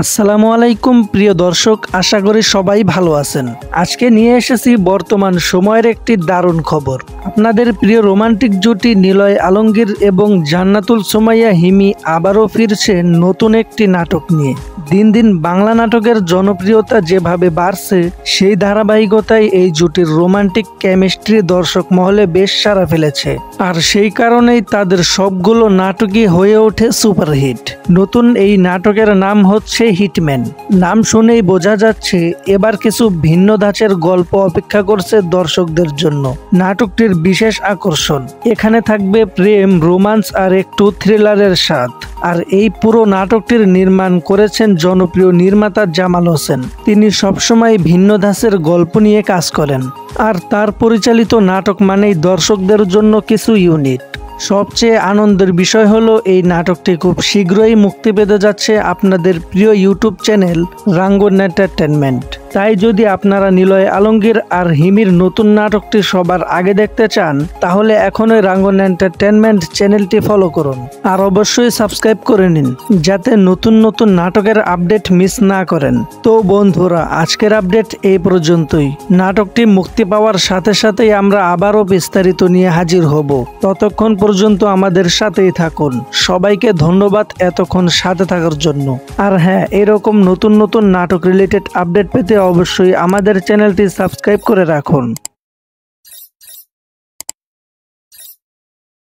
আসসালামু আলাইকুম প্রিয় দর্শক, আশা করি সবাই ভালো আছেন। আজকে নিয়ে এসেছি বর্তমান সময়ের একটি দারুণ খবর। আপনাদের প্রিয় রোমান্টিক জুটি নিলয় আলমগীর এবং জান্নাতুল সুমাইয়া হিমি আবারও ফিরছে নতুন একটি নাটক নিয়ে। দিন দিন বাংলা নাটকের জনপ্রিয়তা যেভাবে বাড়ছে, সেই ধারাবাহিকতায় এই জুটির রোমান্টিক কেমিস্ট্রি দর্শক মহলে বেশ সাড়া ফেলেছে। আর সেই কারণেই তাদের সবগুলো নাটকই হয়ে ওঠে সুপারহিট। নতুন এই নাটকের নাম হচ্ছে হিটম্যান। নাম শুনেই বোঝা যাচ্ছে এবার কিছু ভিন্ন ধাঁচের গল্প অপেক্ষা করছে দর্শকদের জন্য। নাটকটির বিশেষ আকর্ষণ, এখানে থাকবে প্রেম, রোমান্স আর একটু থ্রিলারের স্বাদ। আর এই পুরো নাটকটির নির্মাণ করেছেন জনপ্রিয় নির্মাতা জামাল হোসেন। তিনি সবসময় ভিন্ন ধাঁচের গল্প নিয়ে কাজ করেন, আর তার পরিচালিত নাটক মানেই দর্শকদের জন্য কিছু ইউনিক। সবচেয়ে আনন্দের বিষয় হলো এই নাটকটি খুব শীঘ্রই মুক্তি পেতে যাচ্ছে আপনাদের প্রিয় ইউটিউব চ্যানেল রাঙ্গন এন্টারটেনমেন্ট। তাই যদি আপনারা নিলয় আলমগীর আর হিমির নতুন নাটকটি সবার আগে দেখতে চান, তাহলে এখনই রাঙ্গন এন্টারটেনমেন্ট চ্যানেলটি ফলো করুন আর অবশ্যই সাবস্ক্রাইব করে নিন, যাতে নতুন নতুন নাটকের আপডেট মিস না করেন। তো বন্ধুরা, আজকের আপডেট এই পর্যন্তই। নাটকটি মুক্তি পাওয়ার সাথে সাথেই আমরা আবারও বিস্তারিত নিয়ে হাজির হব। ততক্ষণ পর্যন্ত আমাদের সাথেই থাকুন। সবাইকে ধন্যবাদ এতক্ষণ সাথে থাকার জন্য। আর হ্যাঁ, এরকম নতুন নতুন নাটক রিলেটেড আপডেট পেতে অবশ্যই আমাদের চ্যানেলটি সাবস্ক্রাইব করে রাখুন।